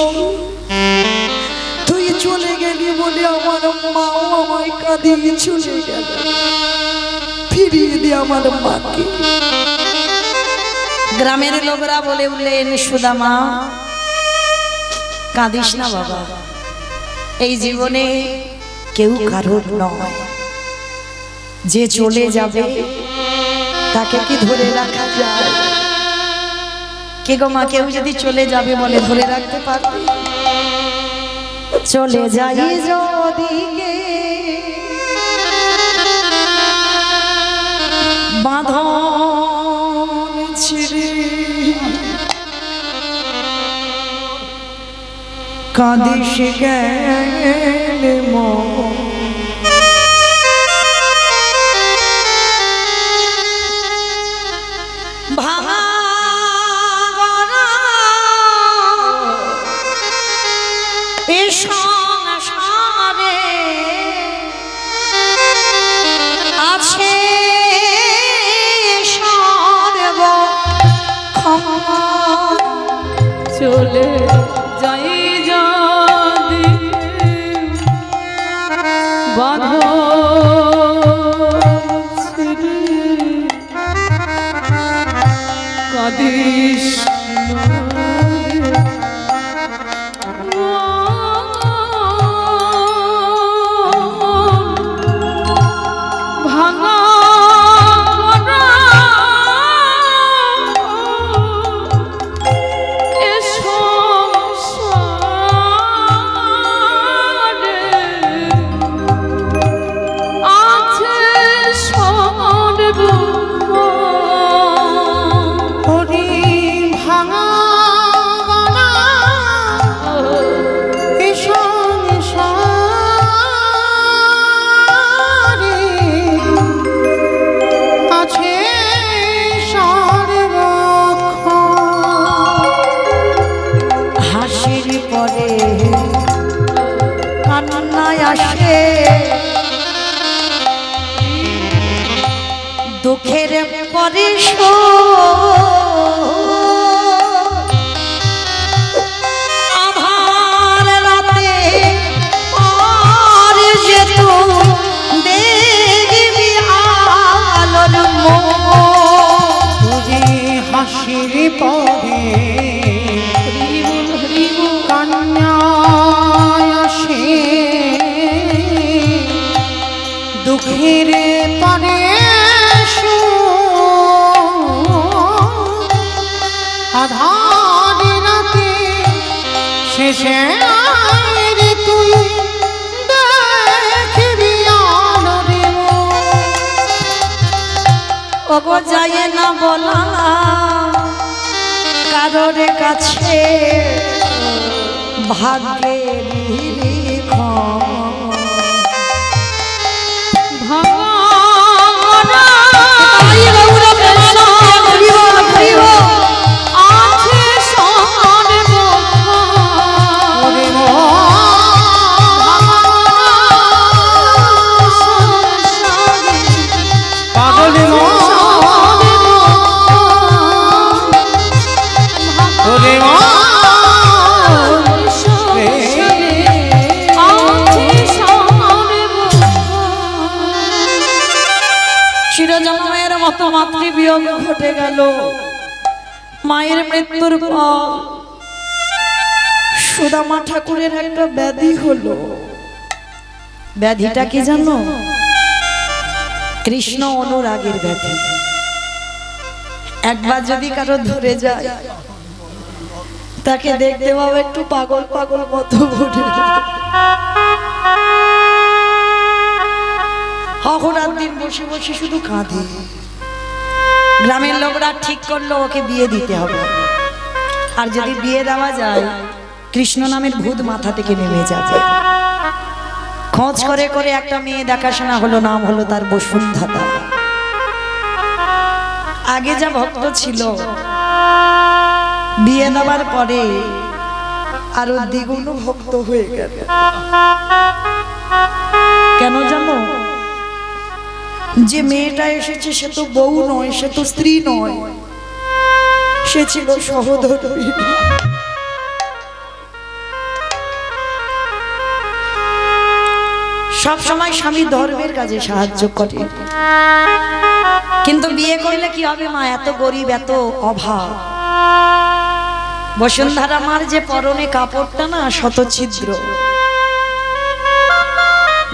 তুই চলে গেলি বলে আমার মাও আমায় কাঁদিয়ে চলে গেল, ফিরিয়ে দে আমার মাকে। গ্রামের লোকরা বলে উঠলেন, সুদামা কাঁদিস না বাবা, এই জীবনে কেউ কারোর নয়, যে চলে যাবে তাকে কি ধরে রাখা যায়? কে গো মা, কেউ যদি চলে যাবে বলে ধরে রাখতে পারবে? চলে যাই যদি বাঁধন ছিড়ে, কাঁদিস গেলে মন, ভাঙা গড়া এ সংসারে আছে সর্বক্ষমা। চলে যাই যদি বাঁধন ছিঁড়ে, কাঁদিস না রে। ভাঙা গড়া এ সংসারে আছে সর্বক্ষমা। হরি দুঃখের পরে আধার রাতে আর যে দেখবি আলোর তুঝে হাসির পরে কান্না আসে দুঃখের পরে আধার রাতে শেষে তুই দেখবি আলোরে ওগো যায় না বলা কারোর কাছে ভাগ্যের চিরজন্মের মতো মাতৃবিয়োগ ঘটে গেল। মায়ের মৃত্যুর পর সুদামা ঠাকুরের একটা ব্যাধি হলো। ব্যাধিটা কি জানো? কৃষ্ণ অনুরাগের ব্যাধি। একবার যদি কারো ধরে যায় তাকে দেখতে পাবে একটু পাগল পাগল মতো ঘটে। অহরাত দিন বসে বসে শুধু কাঁদে। গ্রামের লোকরা ঠিক করলো ওকে বিয়ে দিতে হবে, আর যদি বিয়ে দেওয়া যায় কৃষ্ণ নামের ভূত মাথা থেকে নেমে যাবে। খোঁজ করে করে একটা মেয়ে দেখাশোনা হলো, নাম হলো তার বসুন্ধরা। আগে যা ভক্ত ছিল বিয়ে দেওয়ার পরে আরো দ্বিগুণ ভক্ত হয়ে গেল। কেন জানো? যে মেয়েটা এসেছে সে তো বউ নয়, সে তো স্ত্রী নয়, সে ছিল সহধর্মী। সব সময় স্বামী ধর্মের কাজে সাহায্য করে, কিন্তু বিয়ে করলে কি হবে মা? এত গরিব, এত অভাব। বসুন্ধরা মার যে পরনে কাপড়টা না শতছিদ্র,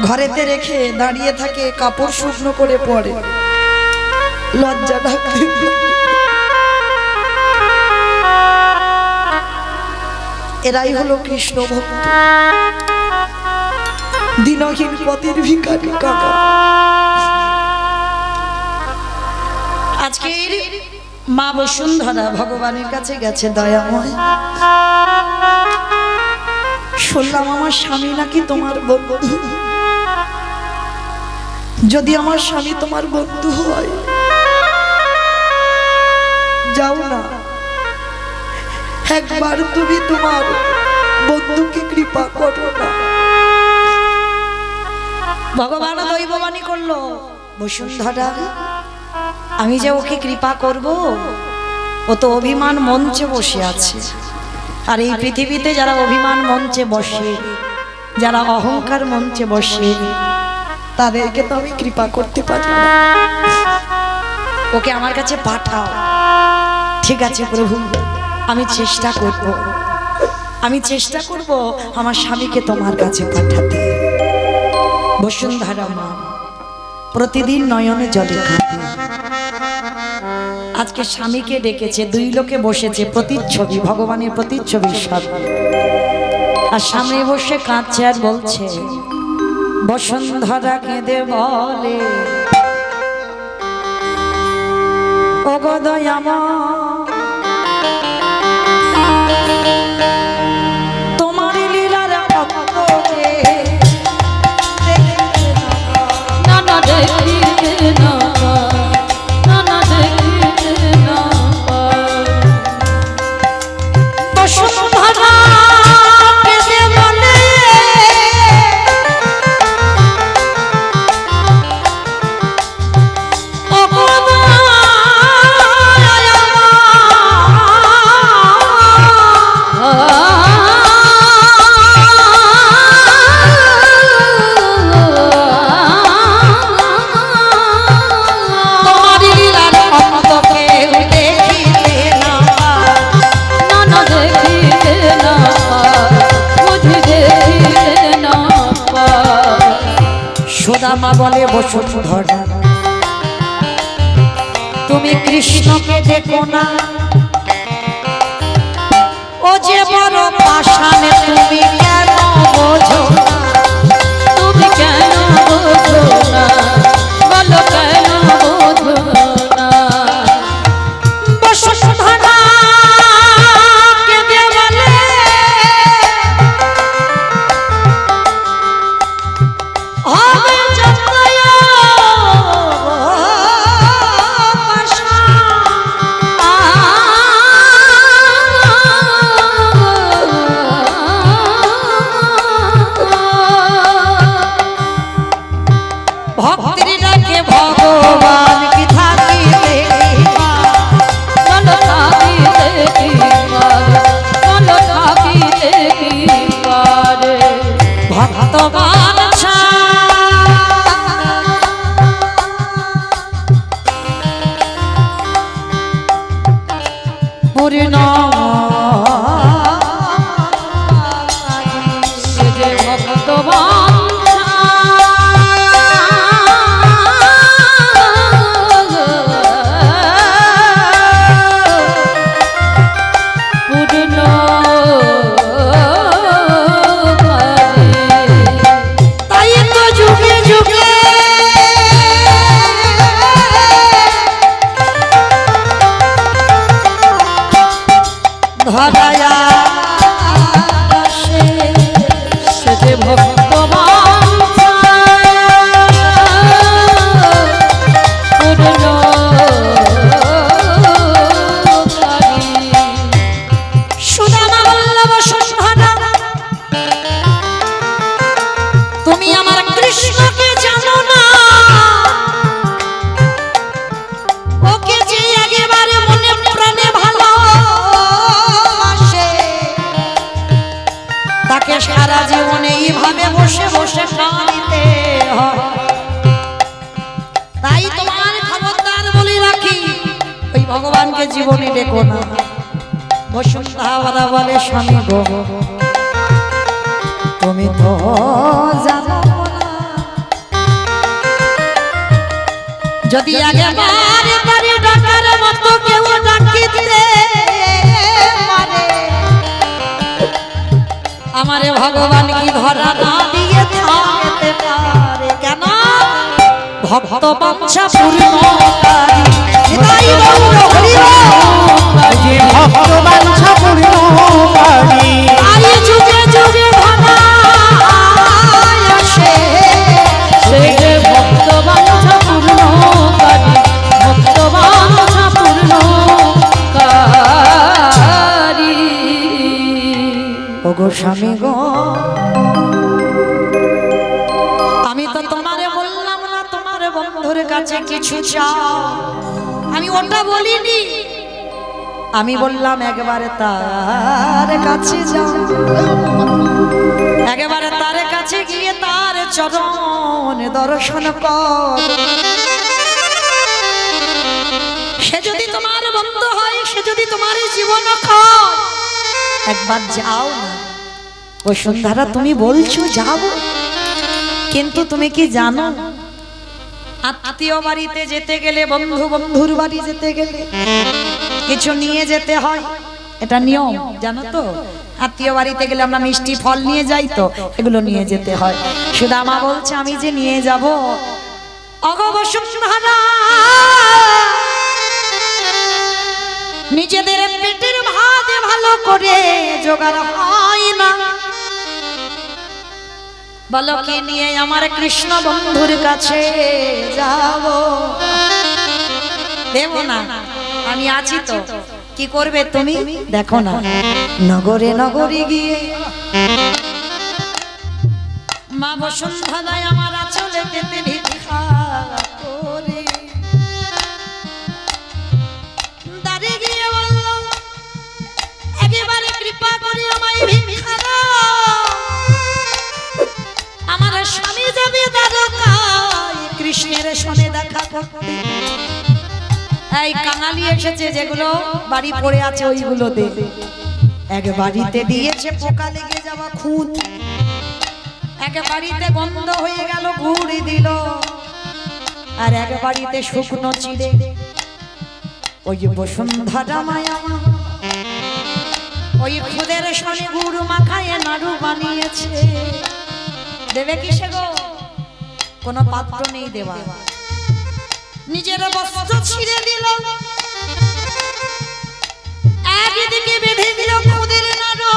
ঘরেতে রেখে দাঁড়িয়ে থাকে, কাপড় শুকনো করে পরে, লজ্জা ডাকতে। এরাই হলো কৃষ্ণ ভক্ত, দিনহীন পথের ভিখারি কাকা। আজকে মা বসুন্ধরা ভগবানের কাছে গেছে দয়াময়। শুনলাম আমার স্বামী নাকি তোমার বন্ধু। যদি আমার স্বামী তোমার বন্ধু হয়, যাও না, একবার তুমি তোমার বন্ধুকে কৃপা করো না। ভগবান দৈববাণী করলো, বসুন্ধরা আমি যে ওকে কৃপা করব, ও তো অভিমান মঞ্চে বসে আছে। আর এই পৃথিবীতে যারা অভিমান মঞ্চে বসে, যারা অহংকার মঞ্চে বসে, তাদেরকে তো আমি কৃপা করতে পারি না। ওকে আমার কাছে পাঠাও। ঠিক আছে প্রভু, আমি চেষ্টা করব, আমি চেষ্টা করব আমার স্বামীকে তোমার কাছে পাঠাতে। বসুন্ধরা মা প্রতিদিন নয়নে জলে কাঁদে। আজকে স্বামীকে ডেকেছে, দুই লোকে বসেছে, প্রতিচ্ছবি, ভগবানের প্রতিচ্ছবির সামনে, আর সামনে বসে কাঁদছে আর বলছে, বসুন্ধরা কেঁদে বলে, ওগো দয়াময়, তোমার লীলার ভক্তকে না না দেখিতে না পাই, না না দেখিতে না পাই। বসুন্ধরা কেঁদে বলে, সুদামা বলে বসুন্ধরা তুমি কৃষ্ণকে দেখো না, ও যে বড় পাষাণে তুমি কেন বোঝো না? তুমি কেন বোঝো না, বলো কেন বোঝো না? বসুন্ধরা কেঁদে বলে হবে যতই ভক্তির ডাকে ভগবান কি থাকিতে বলো থাকিতে কি পারে, বলো থাকিতে কি পারে? ভক্তবান পূর্ণ সে যে ভক্তবান পূর্ণ তাই তো যুগে যুগে ধরায়া আসে সে যে ভক্তবান পূর্ণ সুদামা বল্লভ সুন্ধরা তুমি আমার কৃষ্ণকে জানো না, ওকে যে একেবারে মনে প্রাণে ভালোবাসে তাকে সারা জীবনে এইভাবে বসে বসে কাঁদিতে হয়। তাই তোমার খবরদার বলে রাখি, ওই ভগবানকে জীবনে ডেকো না। বসুন্ধরা বলে স্বামী গো তুমি তো জানো না, যদি আগে বারে বারে ডাকার মতো কেউ ডাকিতে পারে, আমারে ভগবান কি ধরা না দিয়ে থাকতে পারে? কেন? ভক্ত বাঞ্ছা পূর্ণকারী নিতাই গৌর হরি বল। যে ভক্ত বাঞ্ছা পূর্ণকারী আই যুগে যুগে ধনায় আসে সে যে ভক্তবাঞ্ছা পূর্ণকারী, ভক্তবাঞ্ছা পূর্ণকারী। ও গো স্বামী গো, আমি তো তোমারে বললাম না তোমার বন্ধুর কাছে কিছু চাও, আমি ওটা বলিনি। আমি বললাম একবারে তার কাছে যাও, একেবারে তার কাছে গিয়ে তার চরণ দর্শন কর। সে যদি তোমার বন্ধু হয়, সে যদি তোমার জীবন খায়, একবার যাও না। বসুন্ধরা তুমি বলছো যাব, কিন্তু তুমি কি জানো আত্মীয় বাড়িতে যেতে গেলে, বন্ধু বন্ধুর বাড়ি যেতে গেলে কিছু নিয়ে যেতে হয়, এটা নিয়ম জানো তো? আত্মীয় বাড়িতে গেলে আমরা মিষ্টি ফল নিয়ে যাই, তো এগুলো নিয়ে যেতে হয়। সুদামা বলছে আমি যে নিয়ে যাব, অগো বসুন্ধরা নিজেদের পেটের ভাত ভালো করে জোগাড় হয় না, বলো কি নিয়ে আমার কৃষ্ণ বন্ধুর কাছে যাব? দেব না, আমি আছি তো। কি করবে তুমি? দেখো না, নগরে নগরে গিয়ে মা বসুন্ধরায় আমার আঁচলে পেতে ভিক্ষা করে দাঁড়িয়ে গিয়ে বলল, একেবারে কৃপা করে আমায় ভিক্ষা দাও, আমার স্বামী যাবে দ্বারকায় কৃষ্ণের সনে দেখা করতে। এই কাঙালি এসেছে, যেগুলো বাড়ি পড়ে আছে ওইগুলো দে। এক বাড়িতে দিয়েছে পোকা লেগে যাওয়া খুঁত, এক বাড়িতে বন্ধ হয়ে গেল ঘুরে দিল, আর এক বাড়িতে শুকনো চিড়ে ওই বসুন্ধরা মায়া ওই খুদের সনে গুড় মাখায় নাড়ু বানিয়েছে। দেবে কিসে গো? কোনো পাত্র নেই দেওয়া, নিজের বস্ত্র ছিঁড়ে দিল, একদিকে বেঁধে দিল খুদের নাড়ু,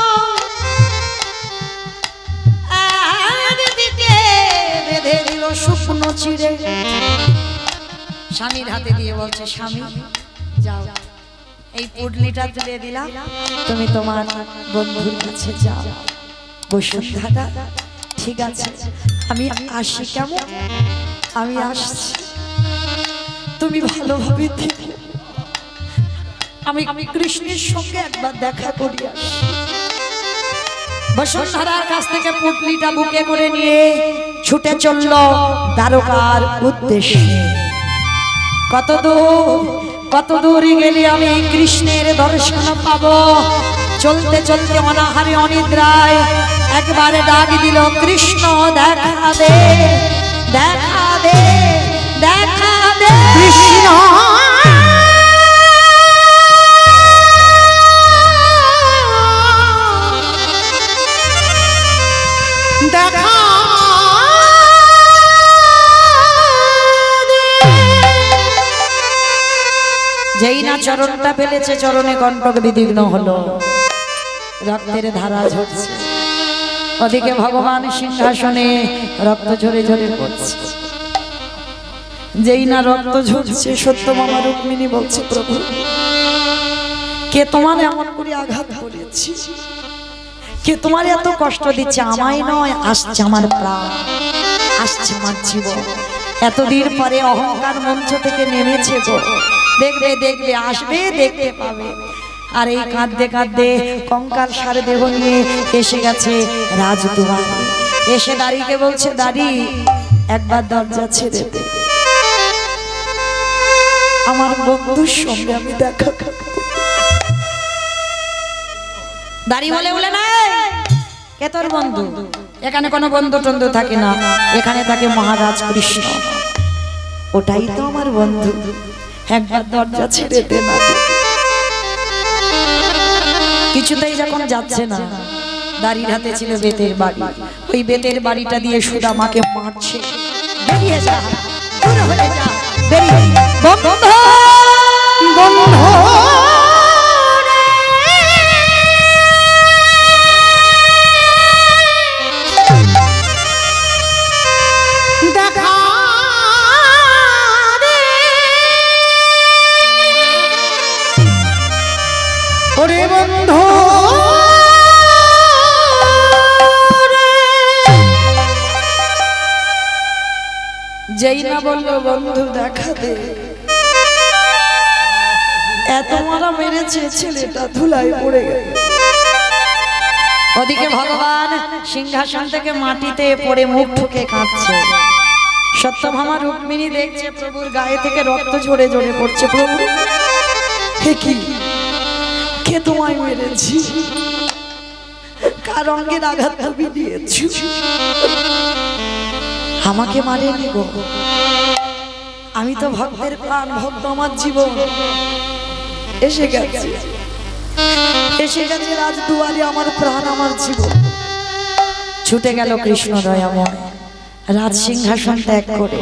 একদিকে বেঁধে দিল শুকনো চিড়ে। স্বামীর হাতে দিয়ে বলছে, স্বামী যাও, এই পুডলিটা তুলে দিলাম, তুমি তোমার বন্ধুর কাছে যাও। বসুন্ধরা ঠিক আছে, আমি আসি, কেমন? আমি আসছি, তুমি ভালোভাবে থেকো, আমি কৃষ্ণের সঙ্গে একবার দেখা করি আসি। বসুন্ধরার কাছ থেকে পুটলিটা বুকে করে নিয়ে ছুটে চলল দ্বারকার উদ্দেশ্যে। কত দূর গেলে আমি কৃষ্ণের দর্শন পাবো? চলতে চলতে অনাহারে অনিদ্রায় একবারে ডাক দিল, কৃষ্ণ দেখা দে, দেখা দে, দেখা দে কৃষ্ণ। দেখা যেই না চরণটা ফেলেছে, চরণে কণ্টক বিদীর্ণ হলো, রক্তের ধারা ঝরছে। ওদিকে ভগবান সিংহাসনে রক্ত ঝরে ঝরে পড়ছে। যেই না রক্ত ঝরছে, সত্যভামা রুক্মিণী বলছে, প্রভু কে তোমার এমন করে আঘাত করেছে? কে তোমার এত কষ্ট দিচ্ছে? আমায় নয়, আসছে আমার প্রাণ, আসছে আমার জীবন। এতদিন পরে অহংকার মঞ্চ থেকে নেমেছে গো, দেখবে দেখবে, আসবে, দেখতে পাবে। আর এই কাঁদতে কাঁদতে কঙ্কাল সারে দেহ নিয়ে এসে গেছে রাজদুয়ারে। এসে দাঁড়িয়ে বলছে, দাঁড়ি একবার দরজা ছেড়ে দে, আমার বন্ধুর সঙ্গে আমি দেখা করব। দাঁড়িয়ে বলে বলে না, কে তোর বন্ধু? এখানে কোনো বন্ধু টন্ধু থাকে না, এখানে থাকে মহারাজ কৃষ্ণ, ওটাই তো আমার বন্ধু, একবার দরজা ছেড়ে দে না। কিছুতেই যখন যাচ্ছে না, দাঁড়ির হাতে ছিল বেতের বাড়ি, ওই বেতের বাড়িটা দিয়ে সুদামাকে মারছে। বেরিয়ে যা, দূর হয়ে যা, বেরিয়ে বন্ধু বন্ধু দেখা দে, ওরে বন্ধু যেই না বললো বন্ধু দেখা দে, এত মারা মেরেছে, ছেলেটা ধুলায় পড়ে গেল। ওদিকে ভগবান সিংহাসন থেকে মাটিতে পড়ে মুখ ঠুকে কাঁদছে। সত্যভামা রুক্মিণী দেখছে প্রভুর গায়ে থেকে রক্ত ঝরে ঝরে পড়ছে। প্রভু হে কি, কে তোমায় মেরেছি? কার অঙ্গের আঘাত তুমি দিয়েছ? আমাকে মারেনি গো, আমি তো ভক্তের প্রাণ ভক্ত, আমার জীবন এসে গেছে, এসে গেছে রাজদুয়ারে আমার প্রাণ, আমার জীবন। ছুটে গেল কৃষ্ণ দয়াময়, রাজ সিংহাসন ত্যাগ করে।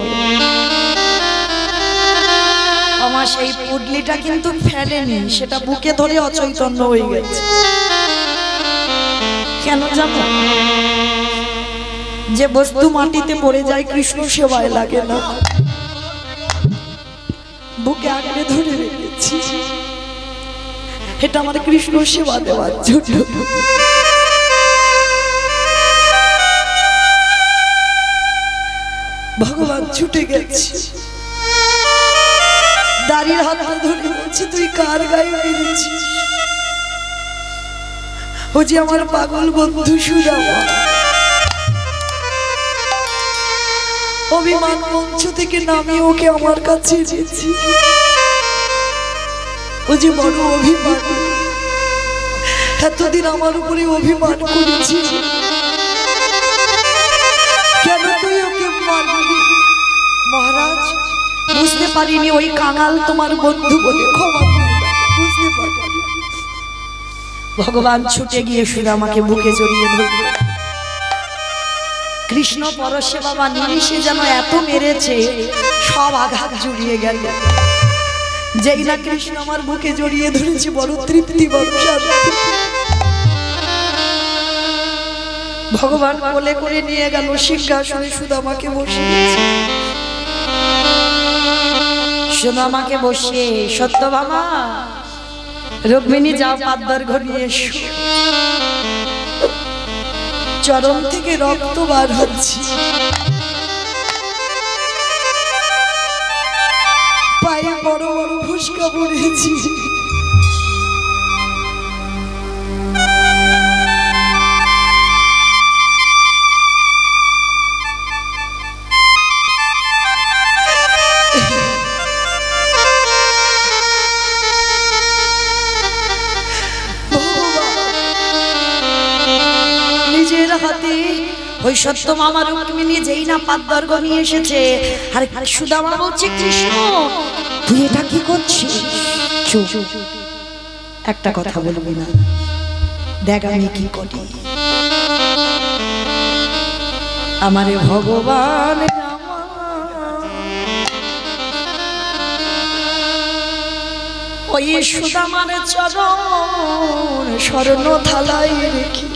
আমার সেই পুডলিটা কিন্তু ফেলেনি, সেটা বুকে ধরে অচৈতন্য হয়ে গেছে। কেন জানো? যে বস্তু মাটিতে পড়ে যায় কৃষ্ণ সেবায় লাগে না, বুকে আঁকড়ে ধরে রেখেছি, এটা আমার কৃষ্ণ সেবা দেওয়ার জন্য। ভগবান ছুটে গেছে, দাঁড়িয়ে হাত ধরে বলছে, তুই কার গায়ে মেরেছিস? ও যে আমার পাগল বন্ধু সুদামা, অভিমান মঞ্চ থেকে নামিয়ে ওকে আমার কাছে এনেছি। ও যে বড় অভিমান, এতদিন আমার উপরে অভিমান করেছি, বুঝতে পারিনি ওই কাঙাল তোমার বন্ধু বলে, ক্ষমা করে দাও, বুঝতে পারিনি। ভগবান ছুটে গিয়ে সুদামাকে বুকে জড়িয়ে ধরল। কৃষ্ণ পরশে বাবা নিমিষে যেন এত মেরেছে, সব আঘাত জুড়িয়ে গেল। যেই না কৃষ্ণ আমার বুকে জড়িয়ে ধরেছে, বড় তৃপ্তি, বড় শান্তি। ভগবান কোলে করে নিয়ে গেল, সিংহাসনে সুদামাকে বসিয়েছে। সুদামাকে বসিয়ে, সত্যভামা রুক্মিণী যাও পাদ্দার ঘনিয়ে এসো। চরণ থেকে রক্ত বার হচ্ছে, পায়ে বড় বড় ফুসকা পড়েছি। নিজের হাতে ওই সত্যভামা রুক্মিণী যেই না পাদ্দার্ঘ নিয়ে এসেছে, আর সুদামা বলছে, কৃষ্ণ তুই এটা কি করছিস? চুপ, একটা কথা বলবি না, দেখ আমি কি করি। আমারে ভগবান ওই সুদামার চরণ স্বর্ণ থালায় রেখে